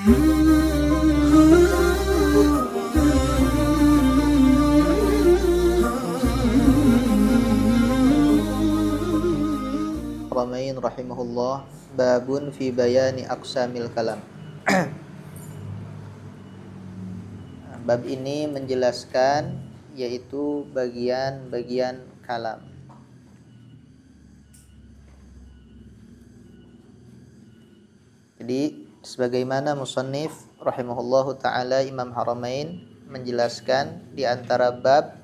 Ramain rahimahullah, babun fi bayani aqsamil kalam. Bab ini menjelaskan yaitu bagian-bagian kalam. Jadi sebagaimana musannif rahimahullahu taala Imam Haramain menjelaskan di antara bab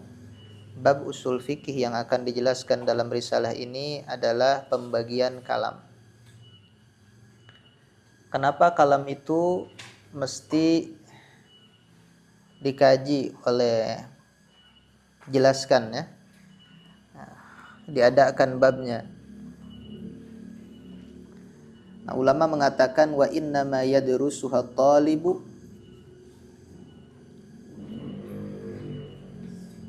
usul fikih yang akan dijelaskan dalam risalah ini adalah pembagian kalam. Kenapa kalam itu mesti dikaji oleh jelaskan ya? Diadakan babnya. Nah, ulama mengatakan wa inna ma yadrusuha talibu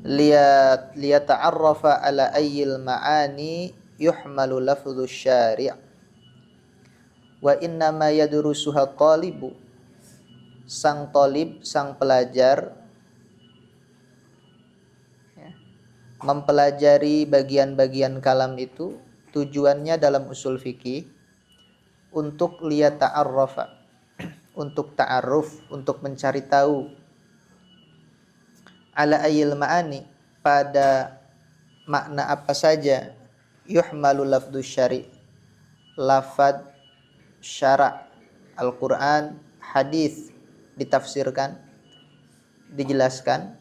liyata'arrafa ala ayyil ma'ani yuhmalu lafdhu syari' wa inna ma yadrusuha talibu, sang talib, sang pelajar ya, mempelajari bagian-bagian kalam itu tujuannya dalam usul fikih untuk liyata'arrafa, untuk ta'aruf, untuk mencari tahu ala ayil ma'ani, pada makna apa saja yuhmalu lafdhu syari', lafad syara' Al-Quran, hadis ditafsirkan, dijelaskan.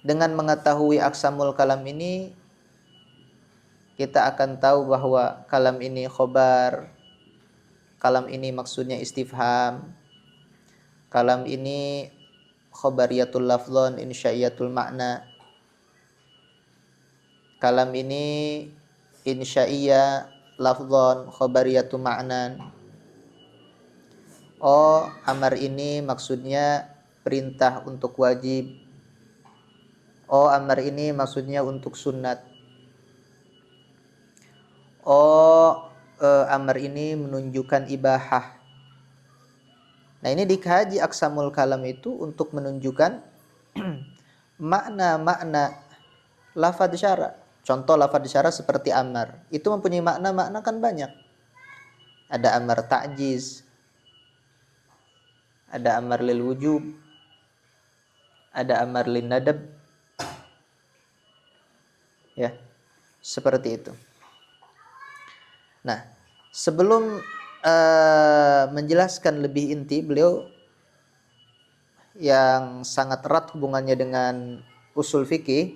Dengan mengetahui aqsamul kalam ini, kita akan tahu bahwa kalam ini khobar, kalam ini maksudnya istifham, kalam ini khobariyatul lafzon, insyaiyatul makna, kalam ini insya'iyya lafzon, khobariyatul maknan. Oh, amar ini maksudnya perintah untuk wajib. Oh, amar ini maksudnya untuk sunnat. Oh, amar ini menunjukkan ibahah. Nah, ini dikaji aqsamul kalam itu untuk menunjukkan makna-makna lafadz syara'. Contoh lafadz syara' seperti amar, itu mempunyai makna kan banyak. Ada amar ta'jiz, ada amar lil wujub, ada amar lin nadab. Ya, seperti itu. Nah, sebelum menjelaskan lebih inti, beliau yang sangat erat hubungannya dengan usul fikih,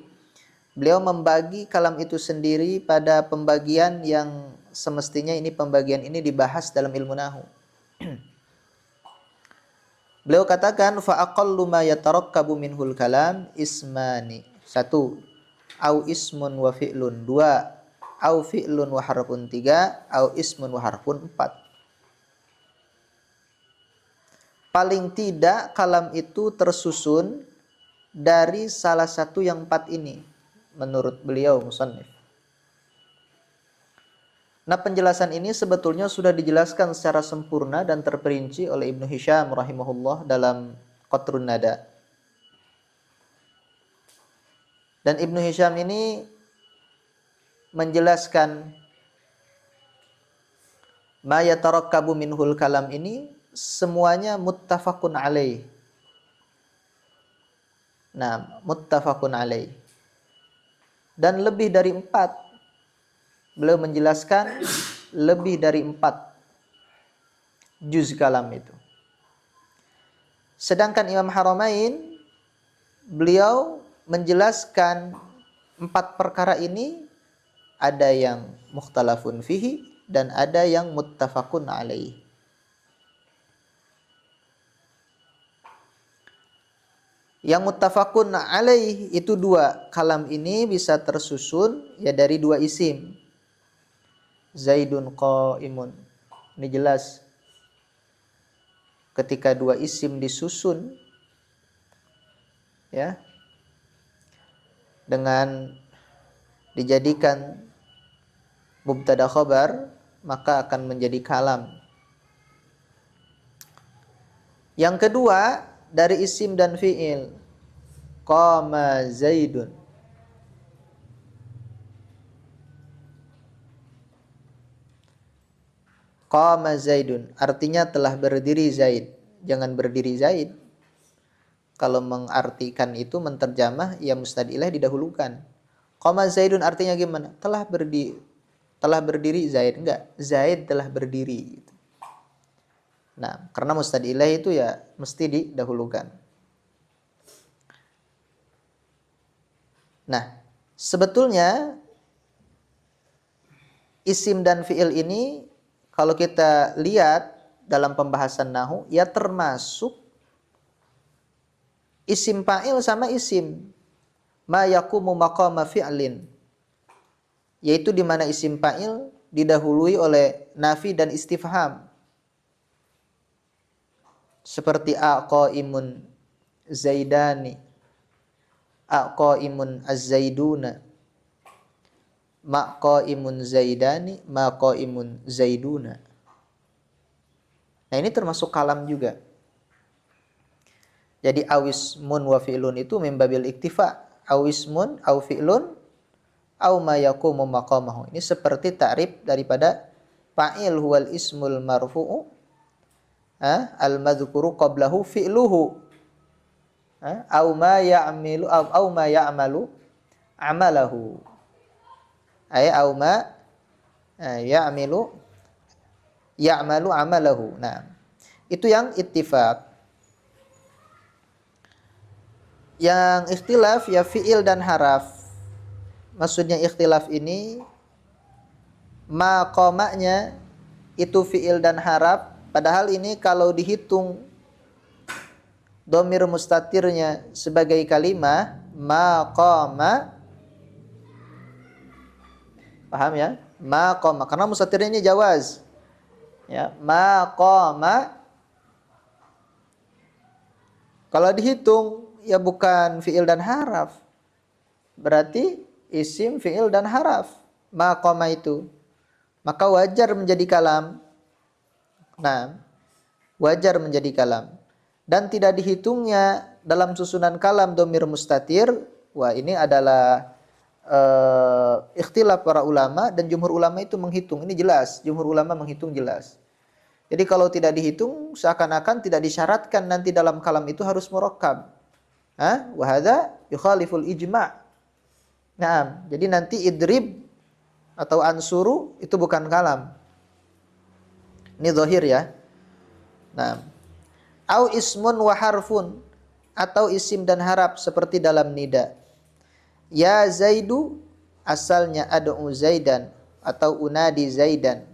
beliau membagi kalam itu sendiri pada pembagian yang semestinya pembagian ini dibahas dalam ilmu nahwu. Beliau katakan fa aqallu ma yatarakkabu minhul kalam ismani. 1, au ismun wa fi'lun. 2, au fi'lun wa harfun. 3, au ismun wa harfun. 4. Paling tidak kalam itu tersusun dari salah satu yang 4 ini, menurut beliau musannif. Nah, penjelasan ini sebetulnya sudah dijelaskan secara sempurna dan terperinci oleh Ibnu Hisham rahimahullah dalam Qatrun Nada. Dan Ibnu Hisham ini menjelaskan ma yatarakkabu minhul kalam ini semuanya muttafaqun alaih. Nah, muttafaqun alaih. Dan lebih dari 4. Beliau menjelaskan lebih dari 4 juz kalam itu. Sedangkan Imam Haramain, beliau menjelaskan 4 perkara ini, ada yang mukhtalafun fihi dan ada yang muttafaqun alaih. Yang muttafaqun alaih itu 2. Kalam ini bisa tersusun ya dari 2 isim. Zaidun qaimun. Ini jelas. Ketika 2 isim disusun ya dengan dijadikan mubtada khabar, maka akan menjadi kalam. Yang kedua, dari isim dan fi'il. Qama Zaidun. Qama Zaidun, artinya telah berdiri Zaid. Jangan berdiri Zaid. Kalau mengartikan itu, menterjemah, ya musnad ilaih didahulukan. Qama Zaidun artinya gimana? Telah berdiri Zaid. Enggak, Zaid telah berdiri. Nah, karena musnad ilaih itu ya mesti didahulukan. Nah, sebetulnya isim dan fi'il ini kalau kita lihat dalam pembahasan nahwu, ya termasuk isim fa'il sama isim. Ma yaqumu maqama fi'lin. Yaitu di mana isim fa'il didahului oleh nafi dan istifham. Seperti aqaimun zaidani, aqaimun az-zaiduna, maqaimun zaidani, maqaimun zaiduna. Nah, ini termasuk kalam juga. Jadi awismun wa fi'lun itu mimbabil iktifa. Awismun au fi'lun au ma yaqumu maqamahu. Ini seperti ta'rif daripada fa'il huwal ismul marfu'u al-madhkuru qablahu fi'luhu au ma ya'malu amalahu. Ay au ma ya'malu amalahu. Nah, itu yang ittifaq. Yang ikhtilaf ya fi'il dan haraf. Maksudnya ikhtilaf ini maqamanya itu fi'il dan haraf, padahal ini kalau dihitung dhamir mustatirnya sebagai kalimah maqama, paham ya? Maqama, karena mustatirnya ini jawaz. Ya, maqama. Kalau dihitung ya bukan fi'il dan haraf. Berarti isim, fi'il dan haraf. Maqama itu. Maka wajar menjadi kalam. Nah, wajar menjadi kalam. Dan tidak dihitungnya dalam susunan kalam dhamir mustatir. Wah, ini adalah ikhtilaf para ulama, dan jumhur ulama itu menghitung. Ini jelas, jumhur ulama menghitung jelas. Jadi kalau tidak dihitung, seakan-akan tidak disyaratkan nanti dalam kalam itu harus murakkab. Wa hadza yukhaliful ijma'. Nah, jadi nanti idrib atau ansuru itu bukan kalam. Ini zahir ya. Nah, au ismun wa harfun, atau isim dan haraf seperti dalam nida. Ya Zaidu, asalnya ad'u Zaidan atau unadi Zaidan.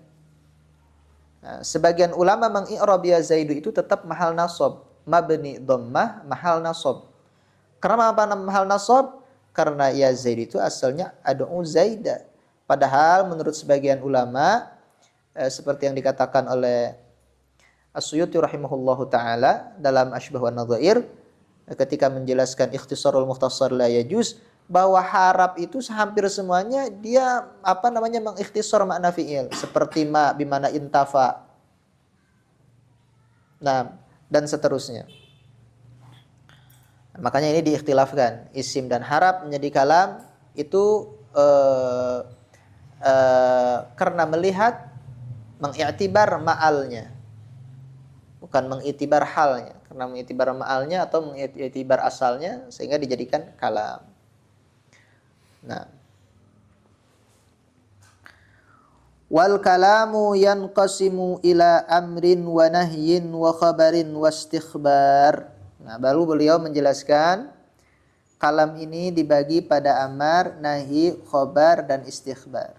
Nah, sebagian ulama mengi'rab ya Zaidu itu tetap mahal nasab, mabni dhammah mahal nasab. Kenapa mahal nasab? Karena ya Zaid itu asalnya ad'u Zaida. Padahal menurut sebagian ulama seperti yang dikatakan oleh As-Suyuti rahimahullahu taala dalam Asybah wan Nadhair ketika menjelaskan ikhtisarul mukhtasar la yajuz, bahwa harap itu hampir semuanya dia mengikhtisar makna fi'il, seperti ma bimana intafa. Nah, dan seterusnya. Makanya ini diikhtilafkan, isim dan harap menjadi kalam itu karena melihat mengiktibar ma'alnya, bukan mengiktibar halnya. Karena mengiktibar ma'alnya atau mengiktibar asalnya sehingga dijadikan kalam. Nah, wal kalamu yanqasimu ila amrin wa nahyin wa khabarin wa istikhbar. Nah, baru beliau menjelaskan kalam ini dibagi pada amar, nahi, khobar, dan istikhbar.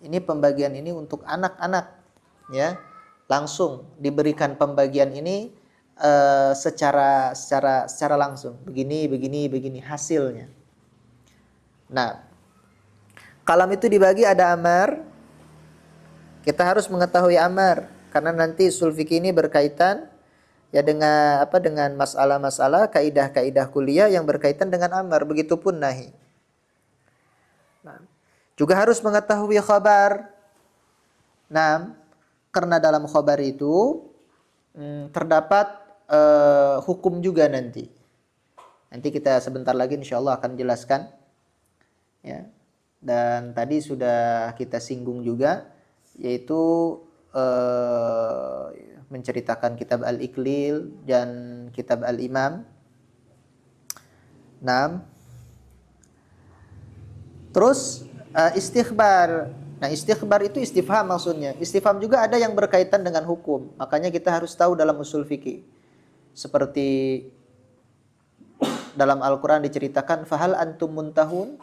Ini pembagian ini untuk anak-anak, ya, langsung diberikan pembagian ini secara langsung. Begini hasilnya. Nah, kalam itu dibagi ada amar. Kita harus mengetahui amar karena nanti ushul fikih ini berkaitan ya dengan masalah-masalah kaidah-kaidah kuliah yang berkaitan dengan amar, begitupun nahi. Nah, juga harus mengetahui khabar. Nah, karena dalam khabar itu terdapat hukum juga nanti. Nanti kita sebentar lagi insya Allah akan jelaskan. Ya. Dan tadi sudah kita singgung juga, yaitu menceritakan kitab Al-Iqlil dan kitab Al-Imam. Nah, terus istikhbar. Nah, istikhbar itu istifham maksudnya. Istifham juga ada yang berkaitan dengan hukum. Makanya kita harus tahu dalam usul fikih. Seperti dalam Al-Quran diceritakan, fahal antum muntahun?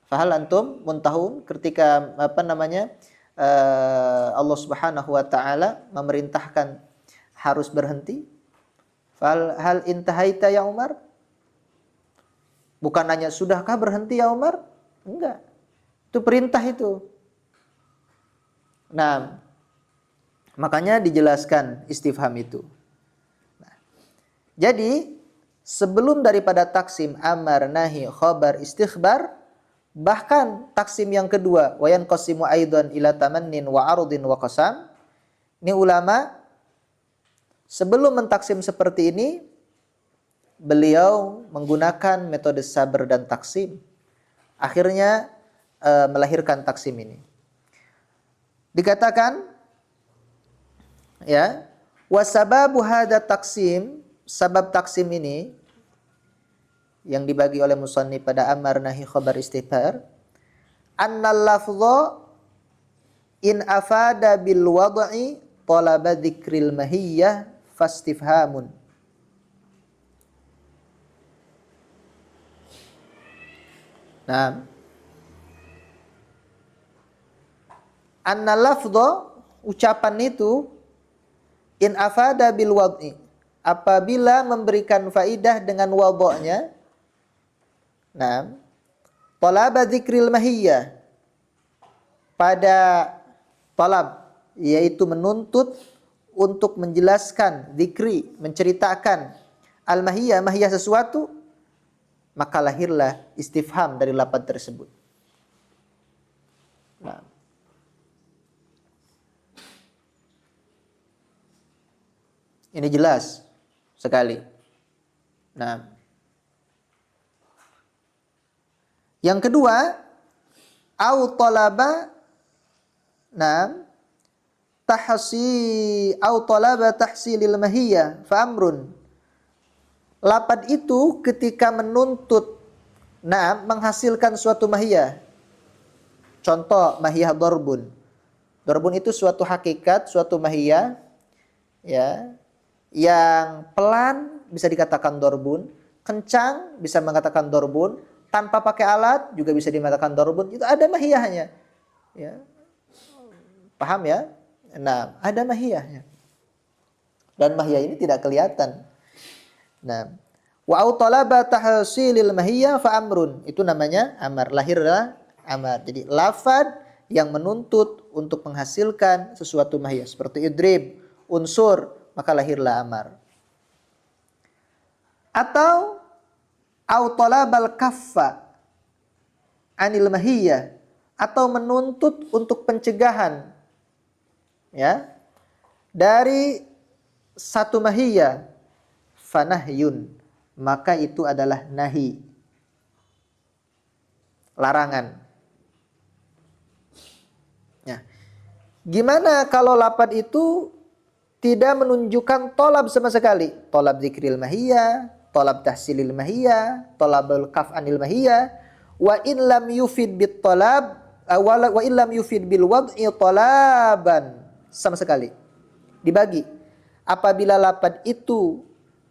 Fahal antum muntahun? Ketika Allah Subhanahu wa taala memerintahkan harus berhenti. Hal intahaita ya Umar? Bukan hanya sudahkah berhenti ya Umar? Enggak. Itu perintah itu. Nah, makanya dijelaskan istifham itu. Nah, jadi sebelum daripada taksim amar, nahi, khabar, istikhbar, bahkan taksim yang kedua, wayan qasimu aidan ila tamannin wa arudin wa qasam. Ini ulama sebelum mentaksim seperti ini, beliau menggunakan metode sabar dan taksim. Akhirnya melahirkan taksim ini. Dikatakan, ya, wasababu hada taksim, sabab taksim ini yang dibagi oleh musannif pada amar, nahi, khabar, istighfar, annal lafdha in afada bil wad'i talaba dzikril mahiyyah fastifhamun. Nah, anna lafdha, ucapan itu, in afada bil wad'i, apabila memberikan faidah dengan wadha'nya. Nah, talaba dzikril mahiyyah, pada talab, yaitu menuntut untuk menjelaskan dzikri, menceritakan al-mahiyyah, mahiyyah sesuatu, maka lahirlah istifham dari lafaz tersebut. Nah, ini jelas sekali. Nah, yang kedua, au talaba, nah, au talaba tahsilil mahiyyah fa amrun. Lapad itu ketika menuntut, nah, menghasilkan suatu mahiyyah. Contoh mahiyyah darbun. Darbun itu suatu hakikat, suatu mahiyyah, ya, yang pelan bisa dikatakan darbun, kencang bisa mengatakan darbun, tanpa pakai alat juga bisa dikatakan darbun. Itu ada mahiyahnya. Ya. Paham ya? Nah, ada mahiyahnya. Dan mahiyah ini tidak kelihatan. Nah, wa au talaba tahsilil mahiyyah fa amrun. Itu namanya amar, lahirlah amar. Jadi lafaz yang menuntut untuk menghasilkan sesuatu mahiyah seperti idrib, unsur, maka lahirlah amar. Atau au talabal kaffa anil mahiyyah, atau menuntut untuk pencegahan, ya, dari satu mahiyyah, fanahyun, maka itu adalah nahi, larangan. Ya. Gimana kalau lafaz itu tidak menunjukkan tolab sama sekali? Tolab zikril mahiyyah, tolab tahsilil mahiyyah, tolabul kaf anil mahiyyah, wa in lam yufid bit tolab, wa in lam yufid bil wad'i tolaban, sama sekali. Dibagi. Apabila lafaz itu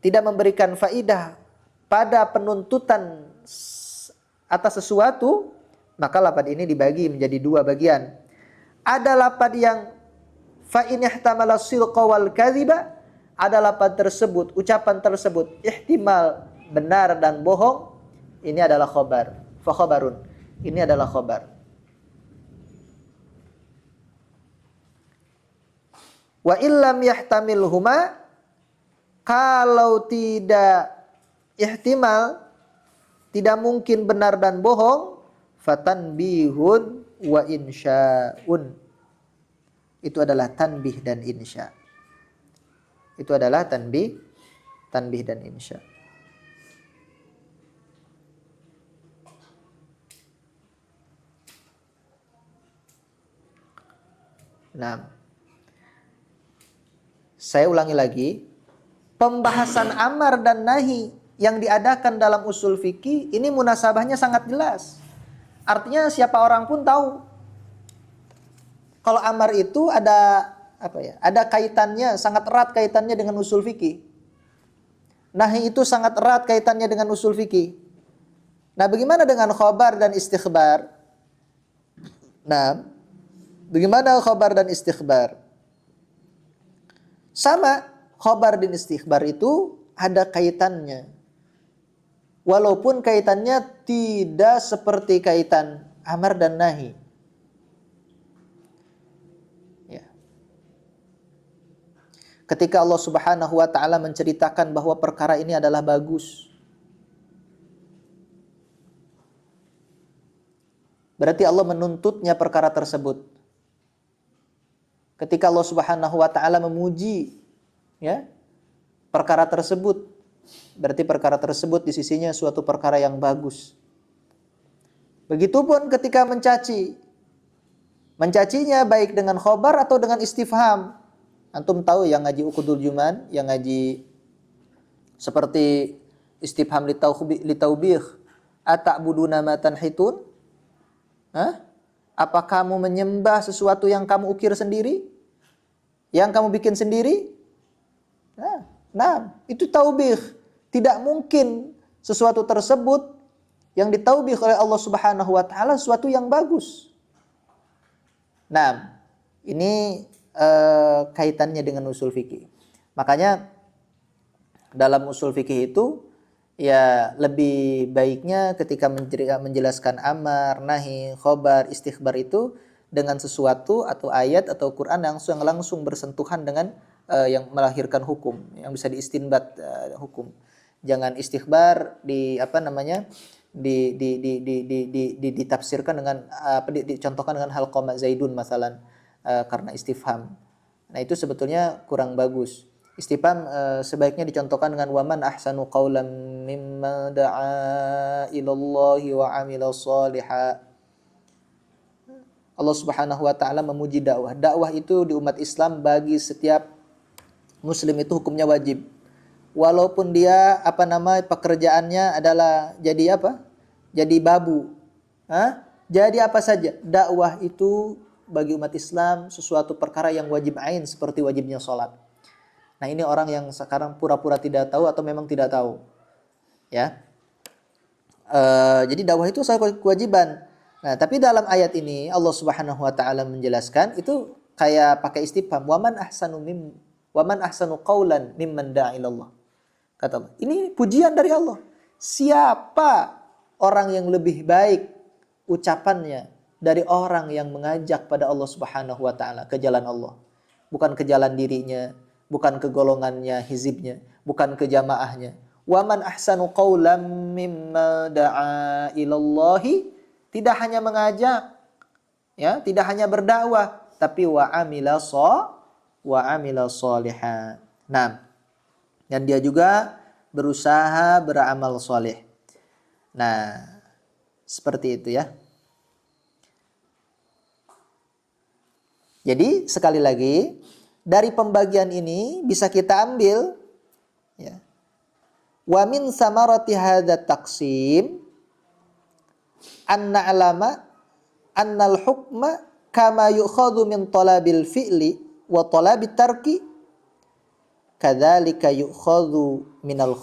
tidak memberikan faidah pada penuntutan atas sesuatu, maka lafaz ini dibagi menjadi dua bagian. Ada lafaz yang fa in ihtamala sidqa wal kadhiba, ada lafaz tersebut, ucapan tersebut ihtimal benar dan bohong, ini adalah khabar, fa khabarun, ini adalah khabar. Wa illam yahtamilhuma, kalau tidak ihtimal, tidak mungkin benar dan bohong, fatanbihun wa insya'un. Itu adalah tanbih dan insya. Itu adalah tanbih dan insya. Nah, saya ulangi lagi. Pembahasan amar dan nahi yang diadakan dalam usul fikih ini munasabahnya sangat jelas. Artinya siapa orang pun tahu. Kalau amar itu ada ada kaitannya, sangat erat kaitannya dengan usul fikih. Nahi itu sangat erat kaitannya dengan usul fikih. Nah, bagaimana dengan khobar dan istikhbar? Nah, bagaimana khobar dan istikhbar? Sama, khobar dan istikhbar itu ada kaitannya. Walaupun kaitannya tidak seperti kaitan amar dan nahi. Ya. Ketika Allah Subhanahu wa taala menceritakan bahwa perkara ini adalah bagus, berarti Allah menuntutnya perkara tersebut. Ketika Allah Subhanahu wa taala memuji perkara tersebut, berarti perkara tersebut di sisinya suatu perkara yang bagus. Begitupun ketika mencaci. Mencacinya baik dengan khobar atau dengan istifham. Antum tahu yang ngaji Uqudul Juman, yang ngaji seperti istifham litaubih, ata'buduna ma tanhitun? Apa kamu menyembah sesuatu yang kamu ukir sendiri? Yang kamu bikin sendiri? Nah, itu taubih. Tidak mungkin sesuatu tersebut yang ditaubih oleh Allah Subhanahu wa taala sesuatu yang bagus. Nah, ini kaitannya dengan usul fikih. Makanya dalam usul fikih itu ya lebih baiknya ketika menjelaskan amar, nahi, khobar, istikhbar itu dengan sesuatu atau ayat atau Quran yang langsung bersentuhan dengan yang melahirkan hukum, yang bisa diistinbat hukum. Jangan istikhbar ditafsirkan dengan dicontohkan dengan hal qama zaidun masalan karena istifham. Nah, itu sebetulnya kurang bagus. Istifham sebaiknya dicontohkan dengan waman ahsanu qawlan mimma da'a ilallahi wa amila shaliha. Allah Subhanahu wa taala memuji dakwah. Dakwah itu di umat Islam bagi setiap muslim itu hukumnya wajib. Walaupun dia pekerjaannya adalah jadi Jadi babu. Jadi apa saja. Dakwah itu bagi umat Islam sesuatu perkara yang wajib ain seperti wajibnya sholat. Nah, ini orang yang sekarang pura-pura tidak tahu atau memang tidak tahu. Ya. Jadi dakwah itu suatu kewajiban. Nah, tapi dalam ayat ini Allah Subhanahu wa taala menjelaskan itu kayak pakai istifham, waman ahsanu qaulan mimman da'a ilallah. Kata Allah. Ini pujian dari Allah. Siapa orang yang lebih baik ucapannya dari orang yang mengajak pada Allah Subhanahu wa taala ke jalan Allah, bukan ke jalan dirinya, bukan ke golongannya, hizibnya, bukan ke jamaahnya. Waman ahsanu qaulan mimma da'a ilallahi, tidak hanya mengajak, tidak hanya berdakwah, tapi wa amila sholihan. Nah, dan dia juga berusaha beramal soleh. Nah, seperti itu ya. Jadi sekali lagi dari pembagian ini bisa kita ambil wa min samarati hadza taqsim anna alama annal hukma kama yu'khadhu min talabil fi'li wa talabit tarki kadzalika yu'khadhu minal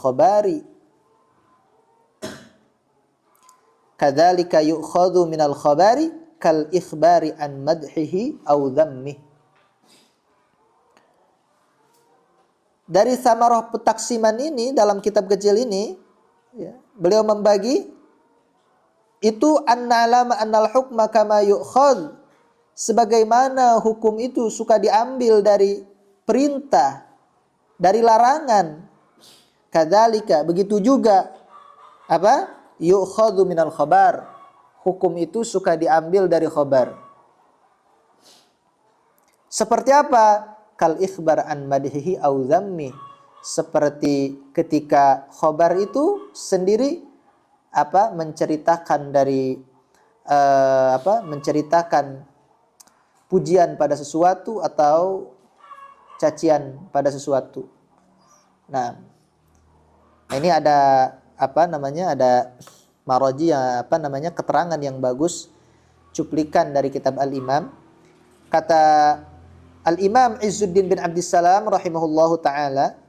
khabari kal ikhbari an madhihi aw dhammih. Dari samarah petaksiman ini dalam kitab kecil ini beliau membagi itu annal hukma kama yu'khadh, sebagaimana hukum itu suka diambil dari perintah, dari larangan. Kadzalika, begitu juga yu'khadhu minal khabar, hukum itu suka diambil dari khobar. Seperti apa? Kal ikhbar an madhihi au dhammi. Seperti ketika khobar itu sendiri menceritakan dari menceritakan pujian pada sesuatu atau cacian pada sesuatu. Nah, ini ada ada maraji yang keterangan yang bagus, cuplikan dari kitab Al-Imam. Kata Al-Imam Izzuddin bin Abdissalam rahimahullahu taala,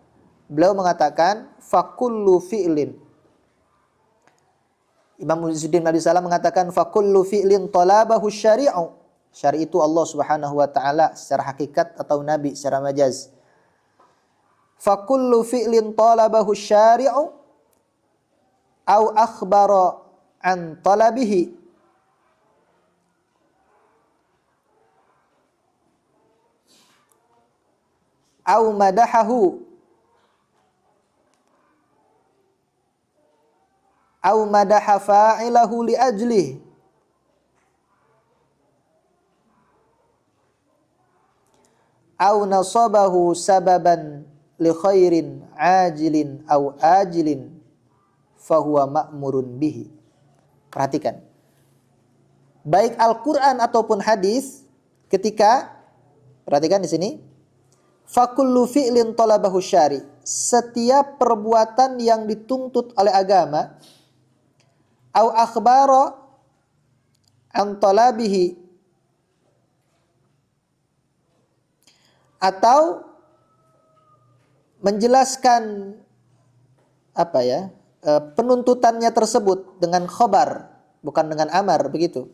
beliau mengatakan fakullu fi'lin. Imam Izzuddin bin Abdissalam mengatakan fakullu fi'lin talabahu syari'u. Syari' itu Allah Subhanahu wa taala secara hakikat atau nabi secara majaz. Fakullu fi'lin talabahu syari'u au akhbara an talabihi au madahahu au madaha fa'ilahu li ajlihi au nasabahu sababan li khairin ajilin au ajilin fahuwa ma'murun bihi. Perhatikan. Baik Al-Qur'an ataupun hadis ketika perhatikan di sini fakullu fi'lin talabahu syari. Setiap perbuatan yang dituntut oleh agama au akhbara an talabihi atau menjelaskan penuntutannya tersebut dengan khobar, bukan dengan amar, begitu.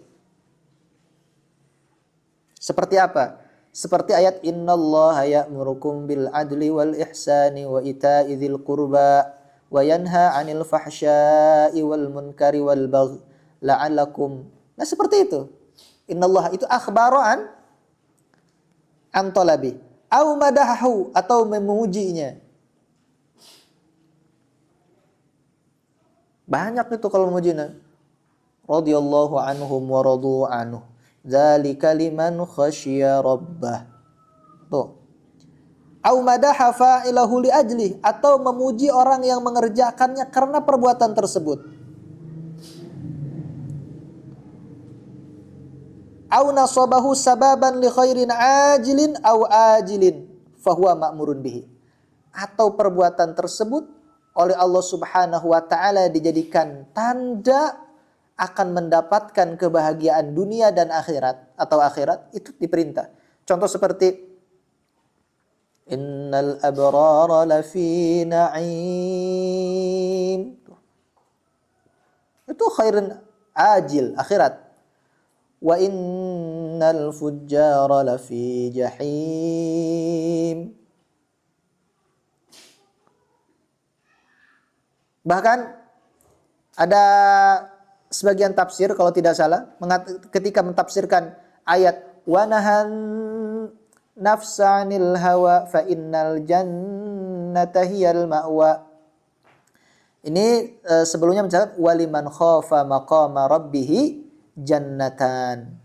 Seperti apa? Seperti ayat innallaha ya'murukum bil adli wal ihsani wa ita'i dzil qurba wa yanha 'anil fahsya'i wal munkari wal baghi la'allakum. Nah, seperti itu. Innallaha itu akhbaran an talabi au madahahu atau memujinya. Banyak itu kalau memujinya. Radhiyallahu anhum wa radu anhu. Dzalika liman khasyiya rabbah. Tuh. Au madaha fa'ilahu li ajli atau memuji orang yang mengerjakannya karena perbuatan tersebut. Au nasabahu sababan li khairin ajilin au ajilin fahuwa ma'murun bihi. Atau perbuatan tersebut oleh Allah Subhanahu wa taala dijadikan tanda akan mendapatkan kebahagiaan dunia dan akhirat atau akhirat, itu diperintah. Contoh seperti innal abrara lafi na'im. Itu khairin ajil akhirat. Wa innal fujjara lafi jahim. Bahkan ada sebagian tafsir kalau tidak salah ketika mentafsirkan ayat wa nahan nafsanil hawa fa innal jannata hiyal ma'wa. Ini sebelumnya mencatat waliman khafa maqama rabbih jannatan.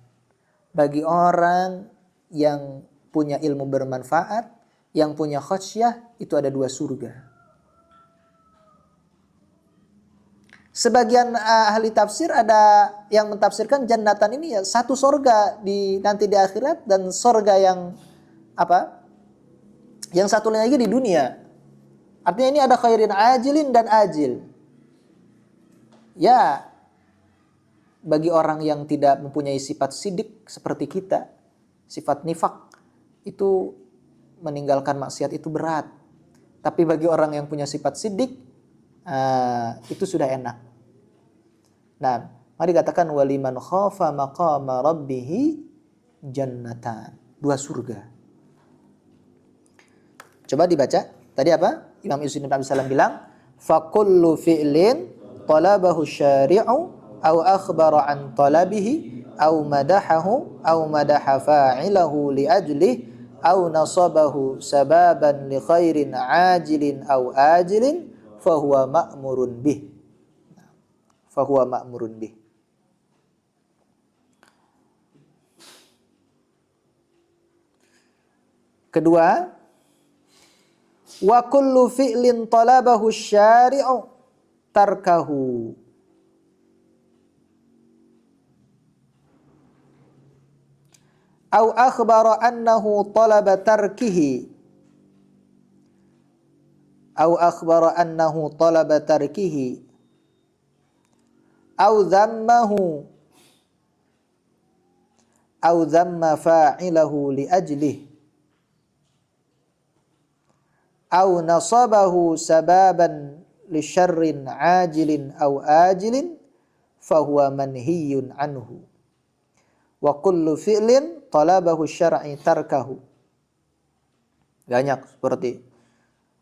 Bagi orang yang punya ilmu bermanfaat, yang punya khasyah, itu ada 2 surga. Sebagian ahli tafsir ada yang mentafsirkan jannatan ini ya 1 surga nanti di akhirat dan surga yang yang satu lagi di dunia. Artinya ini ada khairin ajilin dan ajil. Ya, bagi orang yang tidak mempunyai sifat sidik seperti kita, sifat nifak, itu meninggalkan maksiat itu berat. Tapi bagi orang yang punya sifat sidik, itu sudah enak. Nah, mari katakan waliman khafa maqama rabbih jannatan, 2 surga. Coba dibaca. Tadi apa? Imam Izzuddin bin Abdissalam bilang, fakullu fi'lin talabahu syari'u au akhbara an talabihi au madahahu au madaha fa'ilahu li ajlihi au nasabahu sababan li khairin ajilin au ajilin fahuwa ma'murun bih. Fahuwa ma'murun bih. Kedua, wa kullu fi'lin talabahu syari'u tarkahu. Au akhbara annahu talaba tarkihi. Au akhbara annahu talaba tarkihi. Au dhammahu. Au dhamma fa'ilahu li ajlih. Au nasabahu sababan li syarrin ajilin au ajilin fahuwa manhiyun anhu. Wa kullu fi'lin talabahu syar'i tarkahu. Banyak seperti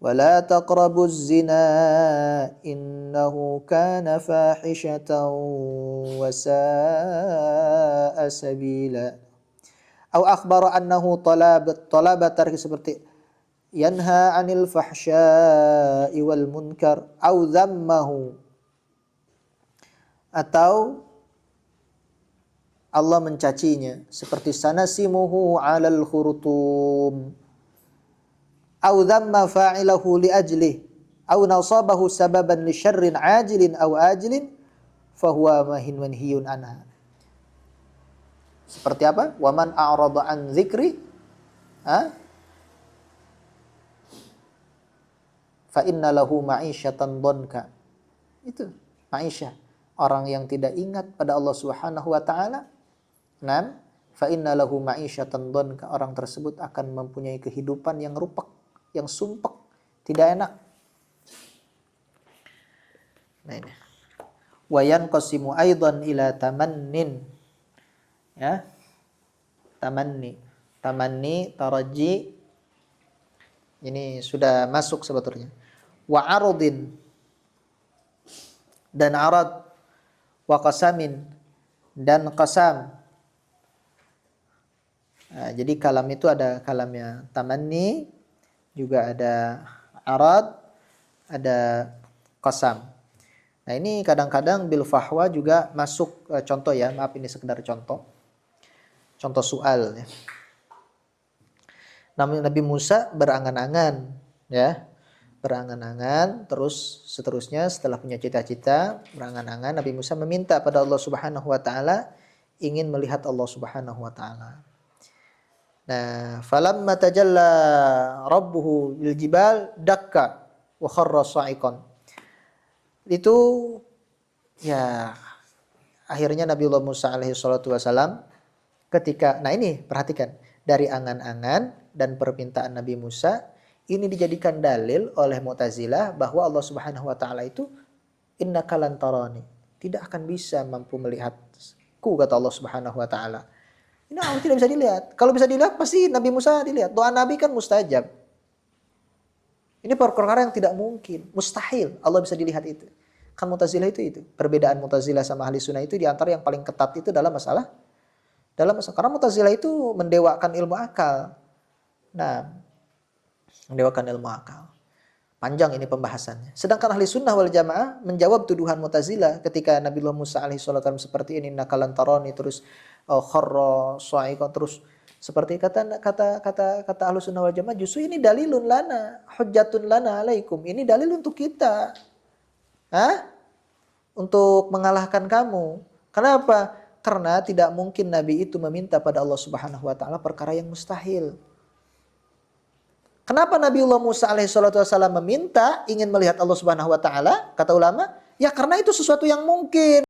wala taqrabuz zina innahu kana fahishatan wa sa'a sabila. Au akhbara annahu talaba tarki seperti yanha 'anil fahsya'i wal munkar au dhammahu, atau Allah mencacinya seperti sanasimuhu 'alal khurtum au dhamma fa'ilahu li ajlih au nasabahu sababan li syarrin 'ajilin au ajilin fahuwa manhiyun anha. Seperti apa? Wa man a'rada an dzikri fa inna lahu ma'isyatan dhanka. Itu ma'isyah, orang yang tidak ingat pada Allah Subhanahu wa taala. Nah, fa inna lahu ma'isyatan dhanka, orang tersebut akan mempunyai kehidupan yang rupek, yang sumpek, tidak enak. Nah ini. Wa yanqasimu aidan ila tamannin. Ya. Tamanni, taraji. Ini sudah masuk sebetulnya. Wa aradin, dan arad, wa qasamin, dan qasam. Nah, jadi kalam itu ada kalamnya tamanni, juga ada arad, ada qasam. Nah ini kadang-kadang bil fahwa juga masuk contoh ya, maaf ini sekedar contoh soal ya. Nabi Musa berangan-angan ya, berangan-angan, terus seterusnya setelah punya cita-cita berangan-angan, Nabi Musa meminta pada Allah Subhanahu wa taala, ingin melihat Allah Subhanahu wa taala. Nah, falamma tajalla rabbuhu bil jibal dakka wa kharra sa'iqan. Itu ya akhirnya Nabiullah Musa alaihi salatu wasalam ketika, nah ini perhatikan, dari angan-angan dan permintaan Nabi Musa ini dijadikan dalil oleh Mu'tazilah bahwa Allah Subhanahu wa taala itu innaka lan tarani, tidak akan bisa mampu melihatku, kata Allah Subhanahu wa taala. Ini Allah tidak bisa dilihat. Kalau bisa dilihat pasti Nabi Musa dilihat. Doa Nabi kan mustajab. Ini perkara yang tidak mungkin, mustahil Allah bisa dilihat itu. Kan Mu'tazilah itu. Perbedaan Mu'tazilah sama Ahli Sunnah itu diantara yang paling ketat itu dalam masalah karena Mu'tazilah itu mendewakan ilmu akal. Nah, mendewakan ilmu akal. Panjang ini pembahasannya. Sedangkan Ahli Sunnah wal Jamaah menjawab tuduhan Mu'tazilah ketika Nabiullah Musa alaihi salatu seperti ini, nakalan tarani, terus kharra sa'iqan, terus seperti kata Ahli Sunnah wal Jamaah, justru ini dalilun lana, hujjatun lana alaikum. Ini dalil untuk kita. Untuk mengalahkan kamu. Kenapa? Karena tidak mungkin Nabi itu meminta pada Allah Subhanahu wa taala perkara yang mustahil. Kenapa Nabiullah Musa alaihi salatu wasallam meminta ingin melihat Allah Subhanahu wa taala? Kata ulama, ya karena itu sesuatu yang mungkin.